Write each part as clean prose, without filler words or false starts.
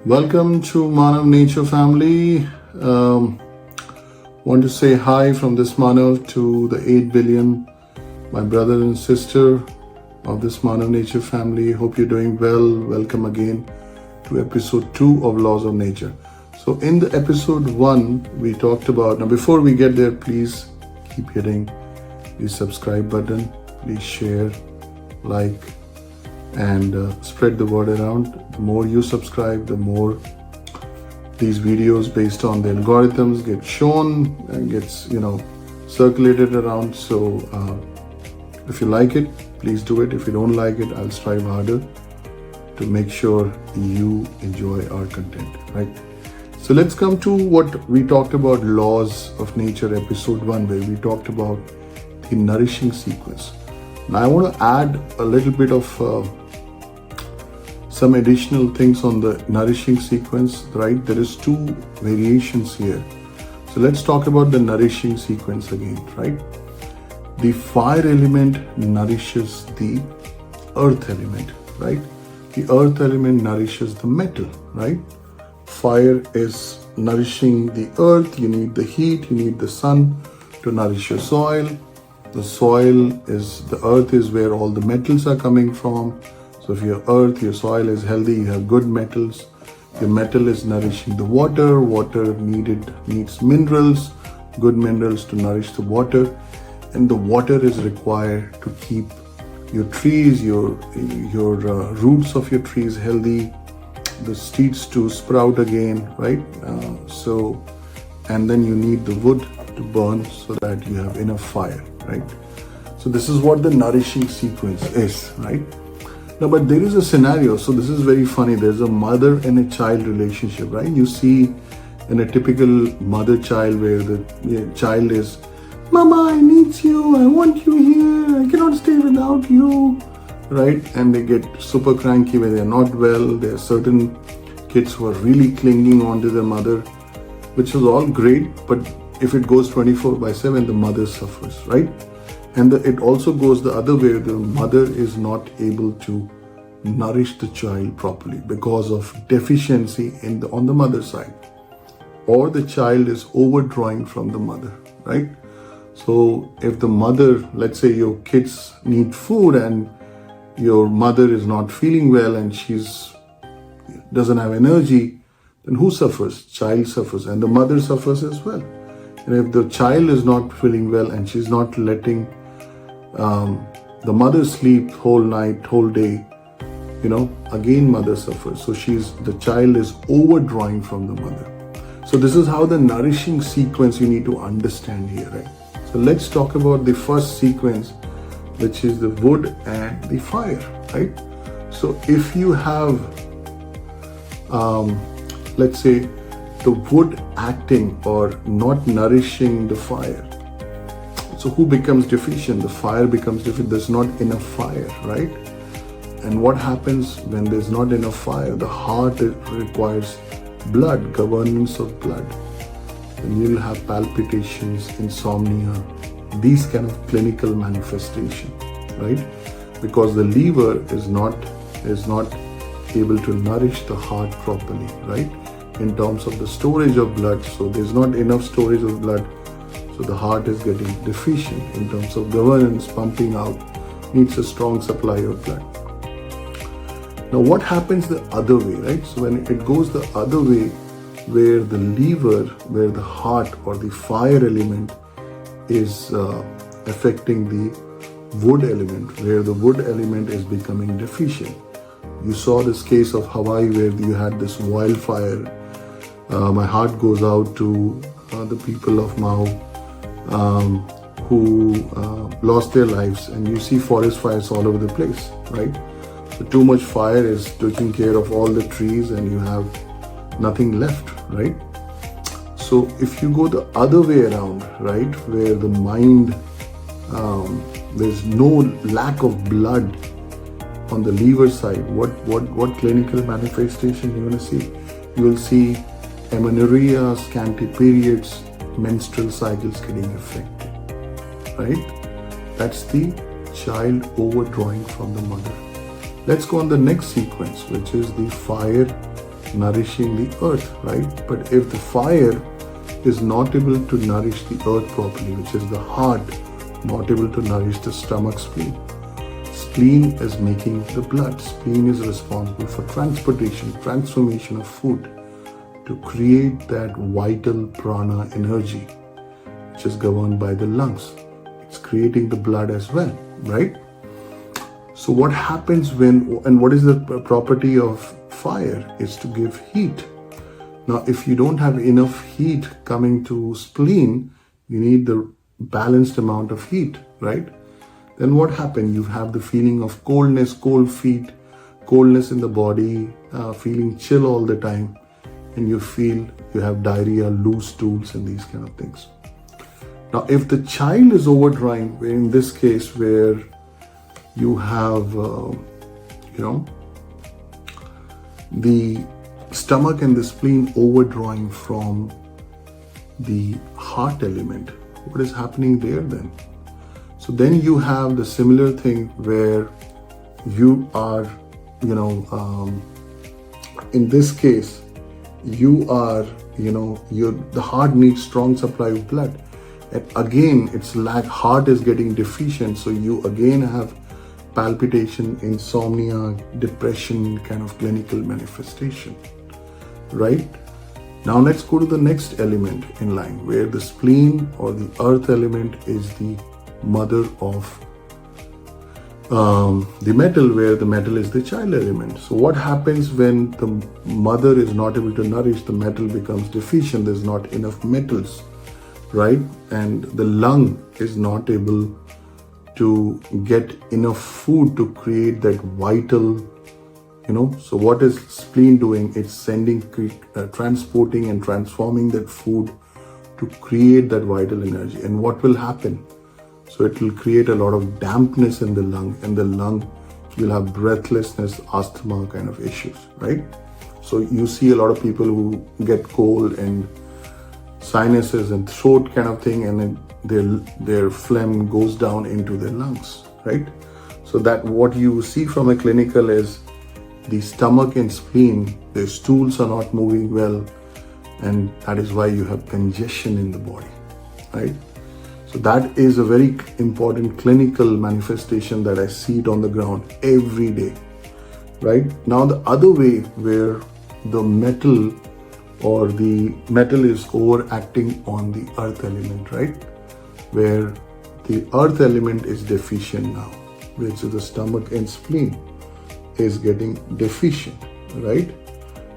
Welcome to Maanav Nature family. Want to say hi from this Maanav to the 8 billion, my brother and sister of this Maanav Nature family. Hope you're doing well. Welcome again to episode 2 of Laws of Nature. So in the episode 1, we talked about, now before we get there, please keep hitting the subscribe button. Please share, like, and spread the word around. The more you subscribe, the more these videos based on the algorithms get shown and gets circulated around. So if you like it, please do it. If you don't like it, I'll strive harder to make sure you enjoy our content, right? So let's come to what we talked about, Laws of Nature, episode 1, where we talked about the nourishing sequence. Now I want to add a little bit of some additional things on the nourishing sequence, right? There is 2 variations here. So let's talk about the nourishing sequence again, right? The fire element nourishes the earth element, right? The earth element nourishes the metal, right? Fire is nourishing the earth. You need the heat, you need the sun to nourish your soil. The earth is where all the metals are coming from. So if your soil is healthy, you have good metals. Your metal is nourishing the water. Water needs minerals, good minerals to nourish the water. And the water is required to keep your trees, your roots of your trees healthy, the seeds to sprout again, right? And then you need the wood to burn so that you have enough fire, right? So this is what the nourishing sequence is, right? Now, but there is a scenario. So this is very funny. There's a mother and a child relationship, right? You see in a typical mother-child where the child is, "Mama, I need you. I want you here. I cannot stay without you," right? And they get super cranky when they're not well. There are certain kids who are really clinging on to their mother, which is all great. But if it goes 24/7, the mother suffers, right? And it also goes the other way. The mother is not able to nourish the child properly because of deficiency on the mother side, or the child is overdrawing from the mother, right? So if the mother, let's say your kids need food and your mother is not feeling well and doesn't have energy, then who suffers? Child suffers, and the mother suffers as well. And if the child is not feeling well and she's not letting the mother sleep whole night, whole day, again mother suffers. So the child is overdrawing from the mother. So this is how the nourishing sequence you need to understand here, right? So let's talk about the first sequence, which is the wood and the fire, right? So if you have, let's say, the wood acting or not nourishing the fire, so who becomes deficient? The fire becomes deficient. There's not enough fire, right? And what happens when there's not enough fire? The heart requires blood, governance of blood. And you'll have palpitations, insomnia, these kind of clinical manifestation, right? Because the liver is not able to nourish the heart properly, right? In terms of the storage of blood. So there's not enough storage of blood. So the heart is getting deficient in terms of governance, pumping out, needs a strong supply of blood. Now what happens the other way, right? So when it goes the other way, where the liver, where the heart or the fire element is affecting the wood element, where the wood element is becoming deficient. You saw this case of Hawaii where you had this wildfire. My heart goes out to the people of Maui who lost their lives, and you see forest fires all over the place, right? So too much fire is taking care of all the trees and you have nothing left, right? So if you go the other way around, right, where the mind, there's no lack of blood on the liver side, what clinical manifestation you're going to see? You will see amenorrhea, scanty periods, menstrual cycles getting affected, right? That's the child overdrawing from the mother. Let's go on the next sequence, which is the fire nourishing the earth, right? But if the fire is not able to nourish the earth properly, which is the heart, not able to nourish the stomach, spleen. Spleen is making the blood. Spleen is responsible for transportation, transformation of food to create that vital prana energy, which is governed by the lungs. It's creating the blood as well, right? So what happens and what is the property of fire? Is to give heat. Now, if you don't have enough heat coming to spleen, you need the balanced amount of heat, right? Then what happens? You have the feeling of coldness, cold feet, coldness in the body, feeling chill all the time, and you feel you have diarrhea, loose stools, and these kind of things. Now, if the child is overdrawing, in this case where you have, the stomach and the spleen overdrawing from the heart element, what is happening there then? So then you have the similar thing where you are, in this case, you are, the heart needs strong supply of blood. And again, it's like heart is getting deficient. So you again have palpitation, insomnia, depression kind of clinical manifestation, right? Now let's go to the next element in line, where the spleen or the earth element is the mother of the metal, where the metal is the child element. So what happens when the mother is not able to nourish, the metal becomes deficient, there's not enough metals, right? And the lung is not able to get enough food to create that vital, so what is spleen doing? It's sending, transporting and transforming that food to create that vital energy. And what will happen? So it will create a lot of dampness in the lung, and the lung, you'll have breathlessness, asthma kind of issues, right? So you see a lot of people who get cold and sinuses and throat kind of thing, and then their phlegm goes down into their lungs, right? So that what you see from a clinical is the stomach and spleen, the stools are not moving well, and that is why you have congestion in the body, right? So that is a very important clinical manifestation that I see it on the ground every day, right? Now the other way where the metal or the metal is overacting on the earth element, right? Where the earth element is deficient now, which is the stomach and spleen is getting deficient, right?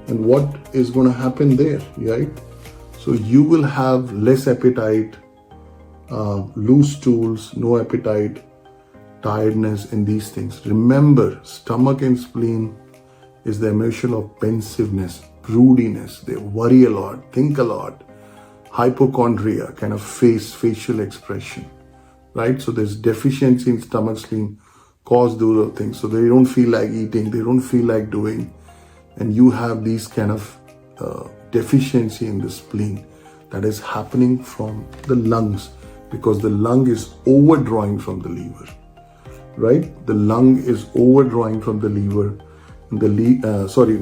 And what is going to happen there, right? So you will have less appetite, loose stools, no appetite, tiredness, and these things. Remember, stomach and spleen is the emotion of pensiveness, broodiness. They worry a lot, think a lot, hypochondria, kind of facial expression, right? So there's deficiency in stomach, spleen, cause those things. So they don't feel like eating, they don't feel like doing, and you have these kind of deficiency in the spleen that is happening from the lungs, because the lung is overdrawing from the liver, right? The lung is overdrawing from the liver, and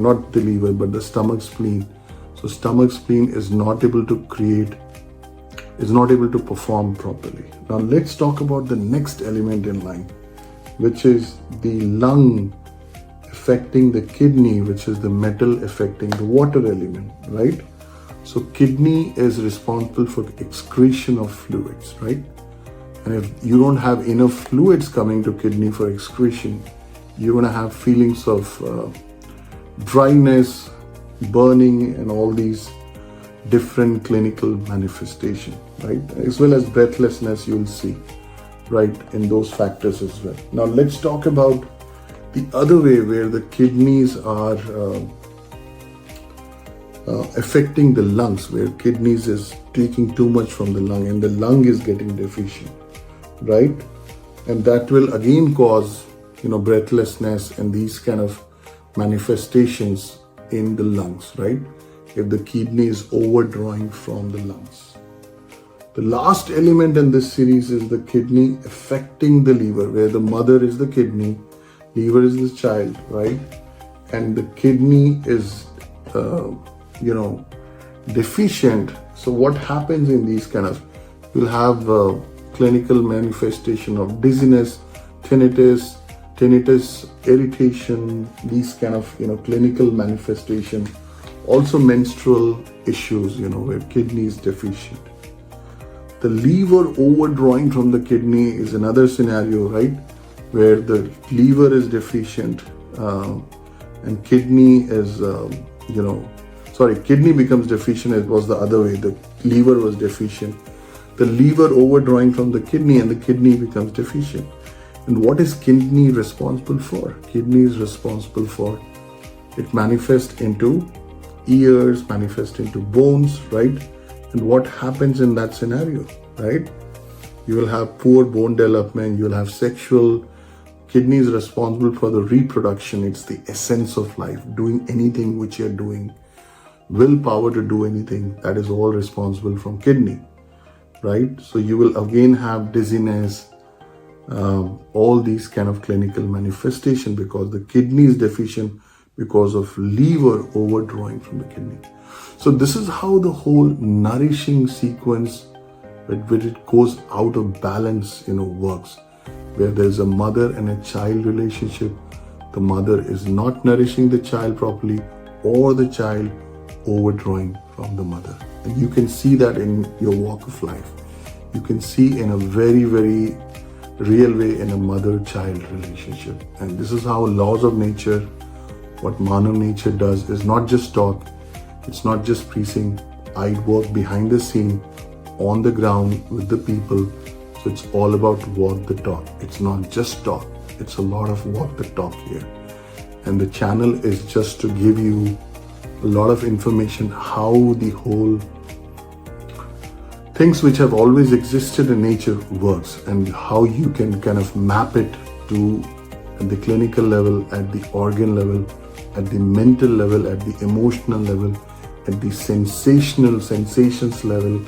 not the liver, but the stomach, spleen. So stomach, spleen is not able to perform properly. Now let's talk about the next element in line, which is the lung affecting the kidney, which is the metal affecting the water element, right? So kidney is responsible for excretion of fluids, right? And if you don't have enough fluids coming to kidney for excretion, you're going to have feelings of dryness, burning, and all these different clinical manifestations, right? As well as breathlessness, you'll see, right, in those factors as well. Now let's talk about the other way where the kidneys are affecting the lungs, where kidneys is taking too much from the lung and the lung is getting deficient, right? And that will again cause, breathlessness and these kind of manifestations in the lungs, right? If the kidney is overdrawing from the lungs. The last element in this series is the kidney affecting the liver, where the mother is the kidney, liver is the child, right? And the kidney is deficient. So what happens in these kind of, you'll have clinical manifestation of dizziness, tinnitus, irritation, these kind of clinical manifestation. Also menstrual issues, where kidney is deficient. The liver overdrawing from the kidney is another scenario, right? Where the liver is deficient and kidney is, kidney becomes deficient. It was the other way. The liver was deficient. The liver overdrawing from the kidney and the kidney becomes deficient. And what is kidney responsible for? Kidney is responsible for, it manifests into ears, manifests into bones, right? And what happens in that scenario, right? You will have poor bone development, you will have sexual, kidney is responsible for the reproduction. It's the essence of life, doing anything which you're doing. Willpower to do anything, that is all responsible from kidney, right? So you will again have dizziness, all these kind of clinical manifestation because the kidney is deficient because of liver overdrawing from the kidney. So this is how the whole nourishing sequence, when it goes out of balance, works. Where there's a mother and a child relationship, the mother is not nourishing the child properly, or the child overdrawing from the mother. And you can see that in your walk of life. You can see in a very, very real way in a mother-child relationship. And this is how laws of nature, what Maanav Nature does is not just talk, it's not just preaching. I work behind the scene, on the ground with the people. So it's all about walk the talk. It's not just talk, it's a lot of walk the talk here. And the channel is just to give you a lot of information how the whole things which have always existed in nature works, and how you can kind of map it to at the clinical level, at the organ level, at the mental level, at the emotional level, at the sensations level,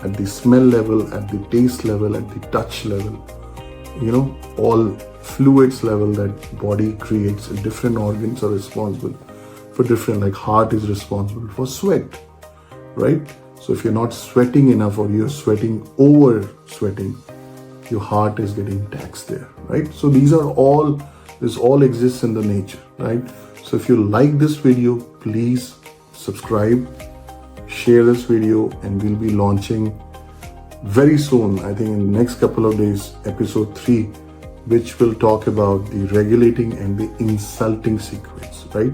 at the smell level, at the taste level, at the touch level, all fluids level that body creates. Different organs are responsible for different, like heart is responsible for sweat, right? So if you're not sweating enough or you're sweating over sweating, your heart is getting taxed there, right? So this all exists in the nature, right? So if you like this video, please subscribe, share this video, and we'll be launching very soon, I think in the next couple of days, episode 3, which will talk about the regulating and the insulting sequence, right?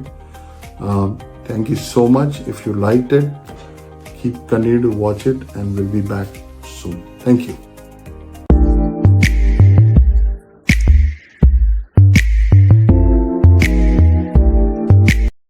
Thank you so much. If you liked it, continue to watch it, and we'll be back soon. Thank you.